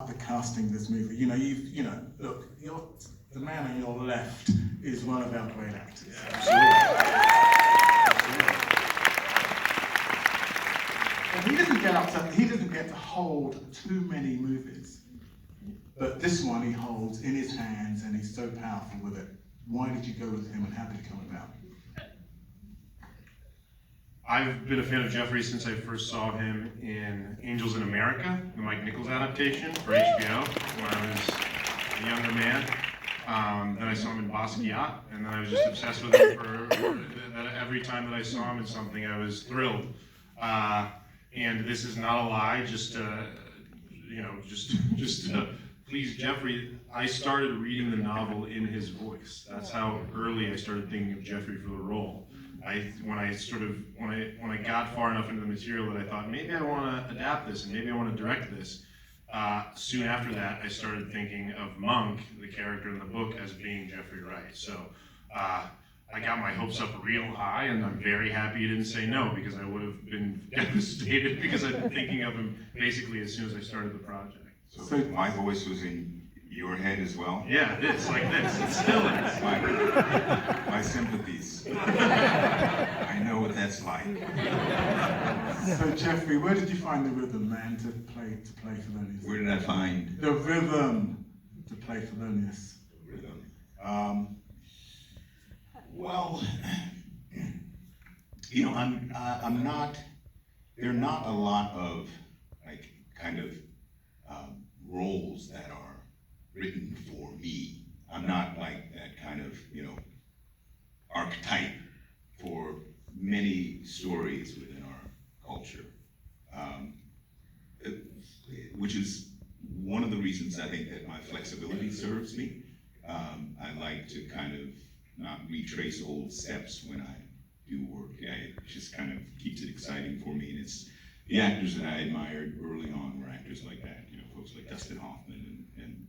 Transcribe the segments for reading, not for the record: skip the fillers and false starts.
the casting of this movie. Look, the man on your left is one of our great actors. Yeah, absolutely. And he doesn't get to hold too many movies, but this one he holds in his hands, and he's so powerful with it. Why did you go with him, and how did it come about? I've been a fan of Jeffrey since I first saw him in Angels in America, the Mike Nichols adaptation for HBO, when I was a younger man. Then I saw him in Basquiat, and then I was just obsessed with him every time that I saw him in something, I was thrilled. And this is not a lie, just to please Jeffrey. I started reading the novel in his voice. That's how early I started thinking of Jeffrey for the role. When I got far enough into the material that I thought maybe I want to adapt this and maybe I want to direct this. Soon after that, I started thinking of Monk, the character in the book, as being Jeffrey Wright. So I got my hopes up real high, and I'm very happy you didn't say no, because I would have been devastated, because I've been thinking of him basically as soon as I started the project. So my voice was in your head as well? Yeah, it's like this. It still is. My sympathies. I know what that's like. So Jeffrey, where did you find the rhythm, man, to play Thelonious? Where did I find the rhythm to play Thelonious? Rhythm. Well, I'm not. There are not a lot of roles that are written for me. I'm not like that kind of archetype for many stories within our culture, which is one of the reasons I think that my flexibility serves me. I like to kind of not retrace old steps when I do work. It just kind of keeps it exciting for me. And it's the actors that I admired early on were actors like that, folks like Dustin Hoffman and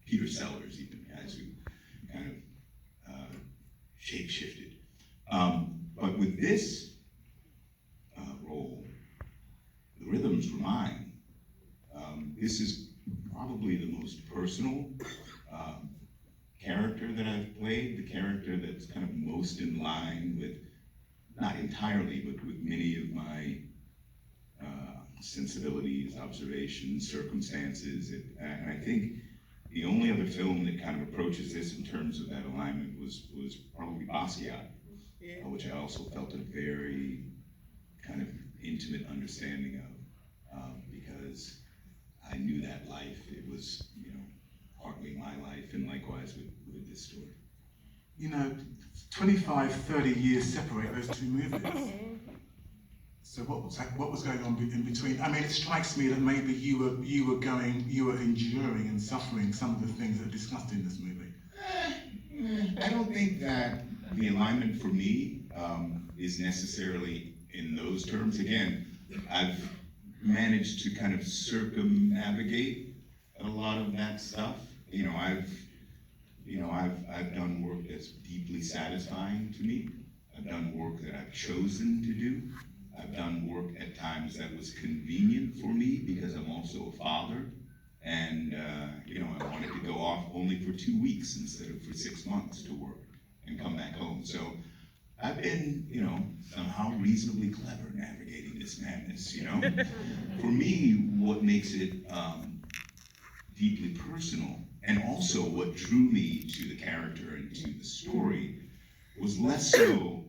Peter Sellers, even guys who kind of shape-shifted. But with this role, the rhythms were mine. This is probably the most personal character that I've played, the character that's kind of most in line with, not entirely, but with many of my sensibilities, observations, circumstances. And I think the only other film that kind of approaches this in terms of that alignment was probably Basquiat, which I also felt a very kind of intimate understanding of, because I knew that life. It was, partly my life, and likewise with this story. 25, 30 years separate those two movies. So what was going on in between? I mean, it strikes me that maybe you were enduring and suffering some of the things that are discussed in this movie. I don't think that the alignment for me is necessarily in those terms. Again, I've managed to kind of circumnavigate a lot of that stuff. I've done work that's deeply satisfying to me. I've done work that I've chosen to do. I've done work at times that was convenient for me because I'm also a father, and I wanted to go off only for 2 weeks instead of for 6 months to work and come back home. So I've been, somehow reasonably clever navigating this madness. For me, what makes it deeply personal, and also what drew me to the character and to the story, was less so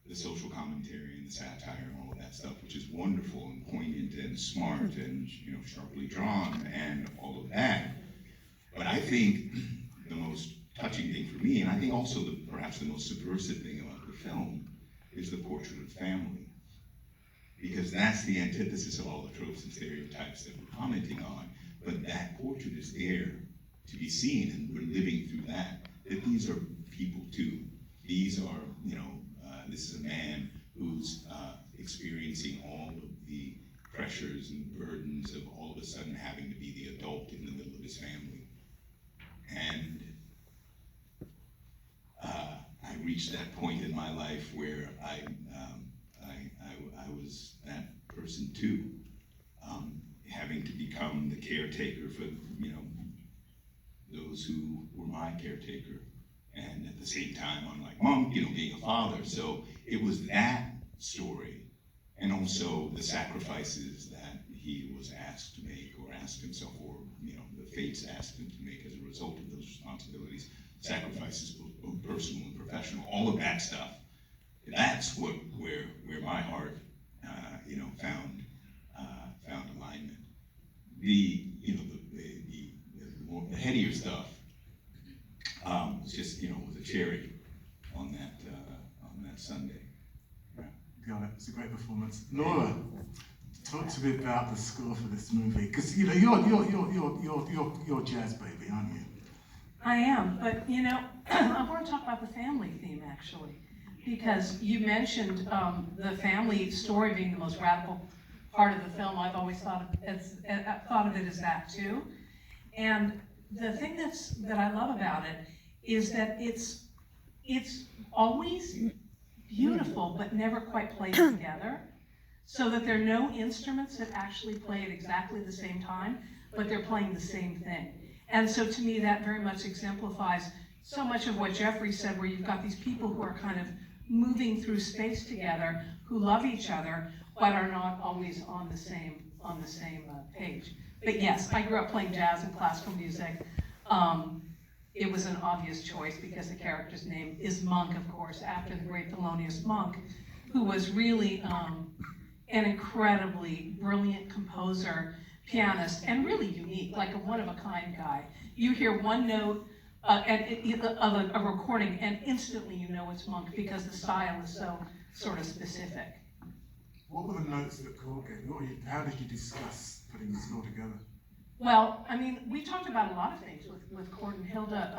the social commentary and the satire and all of that stuff, which is wonderful and poignant and smart and sharply drawn and all of that. But I think the most touching thing for me, and I think also perhaps the most subversive thing about the film, is the portrait of family. Because that's the antithesis of all the tropes and stereotypes that we're commenting on. But that portrait is there to be seen, and we're living through that. That these are people too. These are, this is a man who's experiencing all of the pressures and burdens of all of a sudden having to be the adult in the middle of his family. And I reached that point in my life where I was that person too, having to become the caretaker for, you know, those who were my caretaker. And at the same time, unlike Monk, you know, being a father. So it was that story, and also the sacrifices that he was asked to make, or asked himself, or, you know, the fates asked him to make as a result of those responsibilities, sacrifices, both personal and professional, all of that stuff. That's where my heart, you know, found alignment. The, you know, the headier stuff was just, you know, was a cherry on that Sunday. Yeah, got it. It's a great performance. Nora, talk to me about the score for this movie, because you know you're jazz baby, aren't you? I am, but you know, I want to talk about the family theme actually, because you mentioned the family story being the most radical part of the film. I've always thought of it as that too, and the thing that I love about it is that it's always beautiful, but never quite plays together, so that there are no instruments that actually play at exactly the same time, but they're playing the same thing. And so to me, that very much exemplifies so much of what Jeffrey said, where you've got these people who are kind of moving through space together, who love each other, but are not always on the same page. But yes, I grew up playing jazz and classical music. It was an obvious choice because the character's name is Monk, of course, after the great Thelonious Monk, who was really an incredibly brilliant composer, pianist, and really unique, like a one-of-a-kind guy. You hear one note of a recording, and instantly you know it's Monk because the style is so sort of specific. What were the notes that CORD gave? How did you discuss putting the score together? Well, I mean, we talked about a lot of things with CORD and Hilda.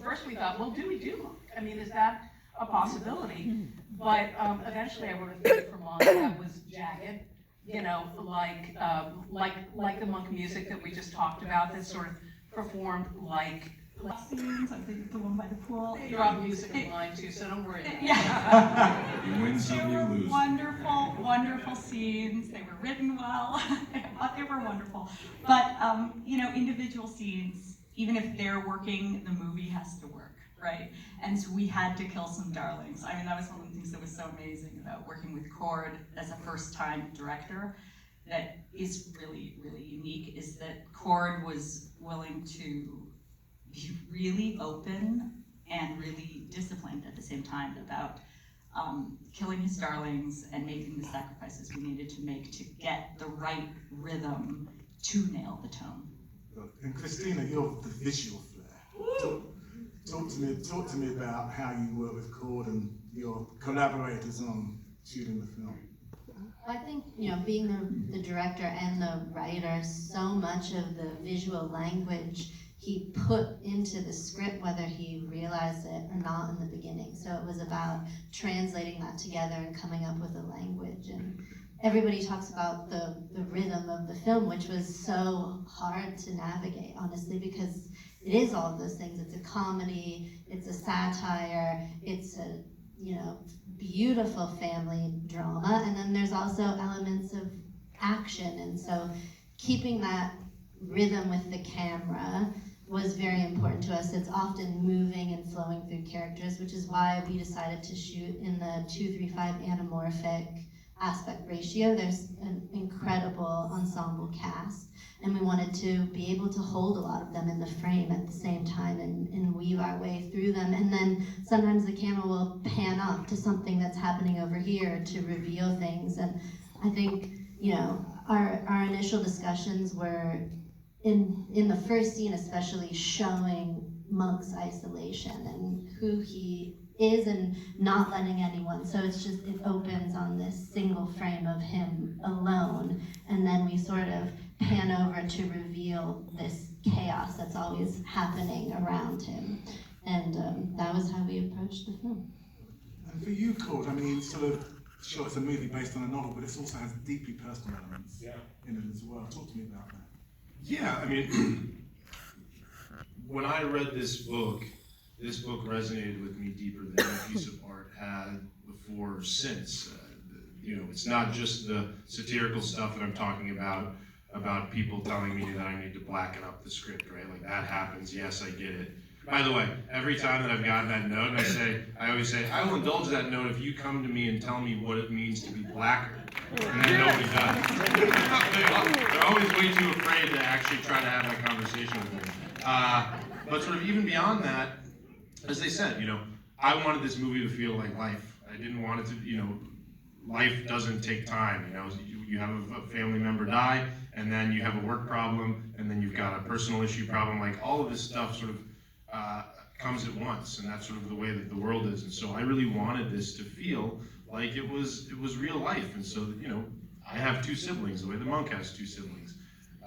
First we thought, well, do we do Monk? I mean, is that a possibility? But eventually I wrote a thing for Monk that was jagged, you know, like the Monk music that we just talked about, that sort of performed like scenes. I think the one by the pool. They drop music in line too, so don't worry. Yeah. You win some, you lose. Wonderful, wonderful scenes. They were written well. I thought they were wonderful. But you know, individual scenes, even if they're working, the movie has to work, right? And so we had to kill some darlings. I mean, that was one of the things that was so amazing about working with CORD as a first-time director. That is really, really unique. Is that CORD was willing to be really open and really disciplined at the same time about killing his darlings and making the sacrifices we needed to make to get the right rhythm to nail the tone. And Christina, you're the visual flair. Talk to me about how you work with CORD and your collaborators on shooting the film. I think, you know, being the director and the writer, so much of the visual language he put into the script, whether he realized it or not in the beginning. So it was about translating that together and coming up with a language. And everybody talks about the rhythm of the film, which was so hard to navigate, honestly, because it is all of those things. It's a comedy, it's a satire, it's a, you know, beautiful family drama, and then there's also elements of action. And so keeping that rhythm with the camera was very important to us. It's often moving and flowing through characters, which is why we decided to shoot in the 2:3:5 anamorphic aspect ratio. There's an incredible ensemble cast, and we wanted to be able to hold a lot of them in the frame at the same time and weave our way through them. And then sometimes the camera will pan off to something that's happening over here to reveal things. And I think, you know, our initial discussions were in the first scene, especially showing Monk's isolation and who he is and not letting anyone. So it's just, it opens on this single frame of him alone, and then we sort of pan over to reveal this chaos that's always happening around him. And that was how we approached the film. And for you, CORD, I mean, sort of, sure, it's a movie based on a novel, but it also has deeply personal elements in it as well. Talk to me about that. Yeah, I mean, when I read this book resonated with me deeper than any piece of art had before or since. You know, it's not just the satirical stuff that I'm talking about. about people telling me that I need to blacken up the script, right? Like that happens, yes, I get it. By the way, every time that I've gotten that note, I always say, I will indulge that note if you come to me and tell me what it means to be blacker. And then nobody does. They're always way too afraid to actually try to have that conversation with me. But sort of even beyond that, as they said, I wanted this movie to feel like life. I didn't want it to, life doesn't take time. You have a family member die, and then you have a work problem, and then you've got a personal issue problem. Like all of this stuff sort of comes at once, and that's sort of the way that the world is. And so I really wanted this to feel like it was real life. And so I have 2 siblings, the way the monk has 2 siblings.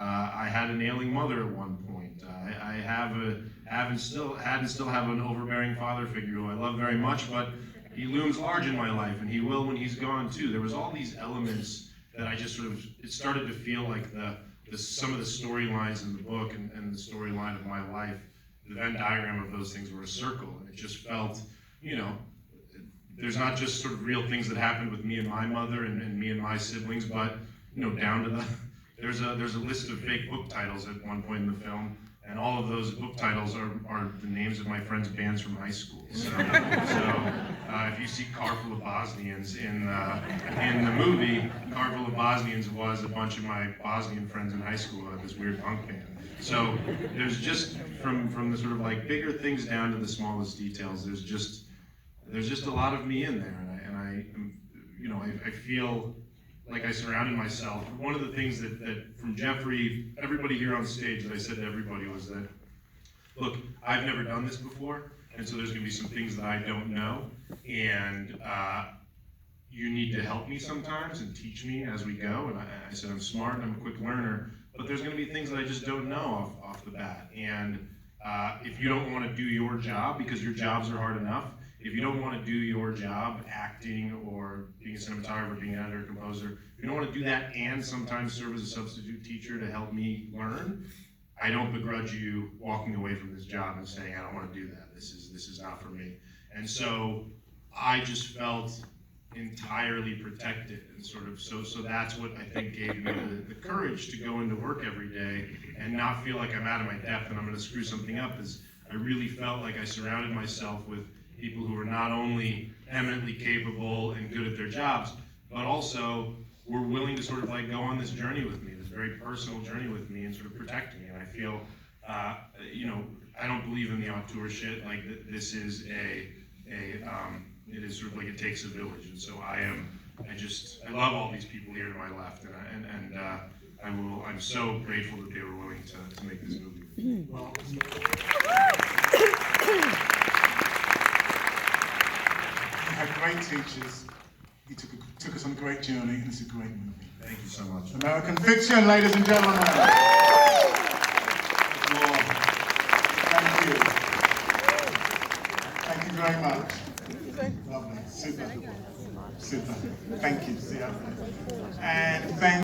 I had an ailing mother at one point. I have and still have an overbearing father figure who I love very much, but he looms large in my life, and he will when he's gone too. There was all these elements that I just it started to feel like some of the storylines in the book and the storyline of my life, the Venn diagram of those things were a circle, and it just felt, there's not just sort of real things that happened with me and my mother and me and my siblings, but down to there's a list of fake book titles at one point in the film, and all of those book titles are the names of my friends' bands from high school. So if you see Car Full of Bosnians in the movie, Car Full of Bosnians was a bunch of my Bosnian friends in high school who had this weird punk band. So there's just from the sort of like bigger things down to the smallest details, there's just a lot of me in there, and I feel like I surrounded myself. One of the things that from Jeffrey, everybody here on stage, that I said to everybody was that, look, I've never done this before, and so there's gonna be some things that I don't know, and you need to help me sometimes and teach me as we go. And I said, I'm smart and I'm a quick learner, but there's gonna be things that I just don't know off the bat. And if you don't wanna do your job, because your jobs are hard enough, if you don't want to do your job, acting or being a cinematographer, being an editor, composer, if you don't want to do that and sometimes serve as a substitute teacher to help me learn, I don't begrudge you walking away from this job and saying, I don't want to do that. This is not for me. And so I just felt entirely protected, and sort of so that's what I think gave me the courage to go into work every day and not feel like I'm out of my depth and I'm going to screw something up. Is I really felt like I surrounded myself with people who were not only eminently capable and good at their jobs, but also were willing to sort of like go on this journey with me, this very personal journey with me, and sort of protect me. And I feel, I don't believe in the auteur shit. Like this is it is sort of like it takes a village. And so I love all these people here to my left, and I'm so grateful that they were willing to make this movie. Well, you had great teachers. You took us on a great journey, and it's a great movie. Thank you so much. American Fiction, ladies and gentlemen. Thank you. Thank you very much. Lovely. Super. Super. Thank you. See you. And thank